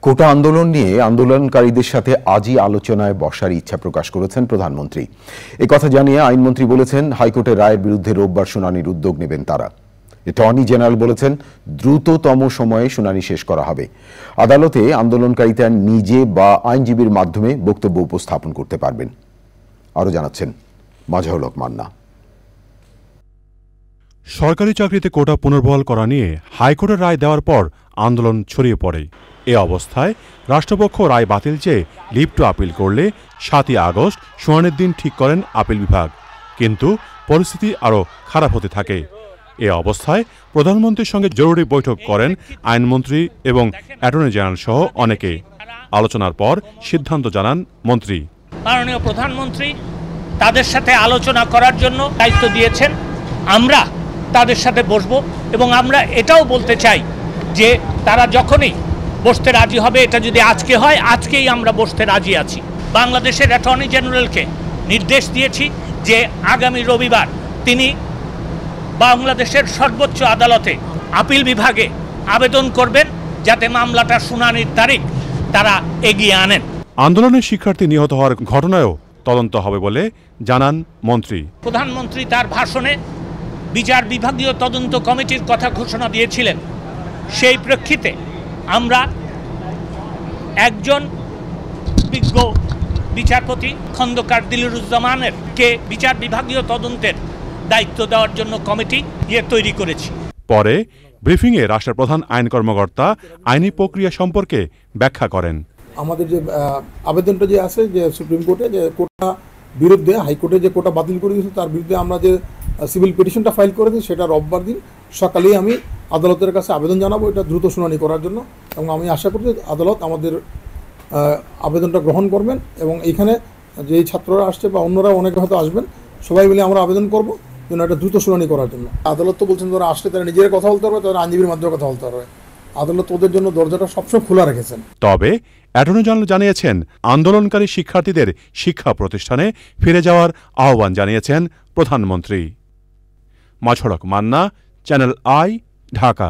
কোটা আন্দোলন নিয়ে আন্দোলনকারীদের সাথে আজই আলোচনায় বসার ইচ্ছা প্রকাশ করেছেন প্রধানমন্ত্রী। একথা জানিয়ে আইনমন্ত্রী বলেছেন, হাইকোর্টের রায়ের বিরুদ্ধে রোববার শুনানির উদ্যোগ নেবেন তারা। অ্যাটর্নি জেনারেল বলেছেন, দ্রুততম সময়ে শুনানি শেষ করা হবে। আদালতে আন্দোলনকারীরা নিজে বা আইনজীবীর মাধ্যমে বক্তব্য উপস্থাপন করতে পারবেন। আরও জানাচ্ছেন মাজহারুল হক মান্না। সরকারি চাকরিতে কোটা পুনর্বহাল করা নিয়ে হাইকোর্টের রায় দেওয়ার পর আন্দোলন ছড়িয়ে পড়ে। এ অবস্থায় রাষ্ট্রপক্ষ রায় বাতিল চেয়ে লিভ টু আপিল করলে ৭ই আগস্ট শুনানির দিন ঠিক করেন আপিল বিভাগ। কিন্তু পরিস্থিতি আরও খারাপ হতে থাকে। এ অবস্থায় প্রধানমন্ত্রীর সঙ্গে জরুরি বৈঠক করেন আইনমন্ত্রী এবং অ্যাটর্নি জেনারেল সহ অনেকে। আলোচনার পর সিদ্ধান্ত জানান মন্ত্রী। মাননীয় প্রধানমন্ত্রী তাদের সাথে আলোচনা করার জন্য দায়িত্ব দিয়েছেন। আমরা তাদের সাথে বসবো এবং আমরা এটাও বলতে চাই যে তারা যখনই বসতে রাজি হবে, এটা যদি আজকে হয়, আজকেই আমরা বসতে রাজি আছি। বাংলাদেশের অ্যাটর্নি জেনারেলকে নির্দেশ দিয়েছি যে আগামী রবিবার তিনি বাংলাদেশের সর্বোচ্চ আদালতে আপিল বিভাগে আবেদন করবেন যাতে মামলাটার শুনানির তারিখ তারা এগিয়ে আনেন। আন্দোলনের শিক্ষার্থী নিহত হওয়ার ঘটনায়ও তদন্ত হবে বলে জানান মন্ত্রী। প্রধানমন্ত্রী তার ভাষণে বিচার বিভাগীয় তদন্ত কমিটির কথা ঘোষণা দিয়েছিলেন। সেই প্রেক্ষিতে আমরা একজন বিজ্ঞ বিচারপতি খন্দকার দিলুরুজ্জামানের কে বিচার বিভাগীয় তদন্তের দায়িত্ব দেওয়ার জন্য কমিটি তৈরি করেছি। পরে ব্রিফিংয়ে রাষ্ট্রপ্রধান আইন কর্মকর্তা আইনি প্রক্রিয়া সম্পর্কে ব্যাখ্যা করেন। আমাদের যে আবেদনটা যে আছে যে সুপ্রিম কোর্টে যে কোটা বিরুদ্ধে হাইকোর্টে যে কোটা বাতিল করে দিয়েছে তার বিরুদ্ধে আমরা যে সিভিল পিটিশনটা ফাইল করেছি সেটা রোববার দিন সকালেই আমি আদালতের কাছে আবেদন জানাবো এটা দ্রুত শুনানি করার জন্য, এবং আমি আশা করি আদালত আমাদের আবেদনটা গ্রহণ করবেন এবং এইখানে যেই ছাত্ররা আসছে বা অন্যরা অনেকে হয়তো আসবেন, সবাই মিলে আমরা আবেদন করবো যেন এটা দ্রুত শুনানি করার জন্য। আদালত তো বলছেন যারা আসলে তারা নিজেরা কথা বলতে পারবে, তারা আইনজীবীর মাধ্যমে কথা বলতে পারবে। আদালত ওদের জন্য দরজাটা সবসময় খোলা রেখেছেন। তবে অ্যাটর্নি জেনারেল জানিয়েছেন, আন্দোলনকারী শিক্ষার্থীদের শিক্ষা প্রতিষ্ঠানে ফিরে যাওয়ার আহ্বান জানিয়েছেন প্রধানমন্ত্রী। মাজহারুল হক মান্না, চ্যানেল আই, ঢাকা।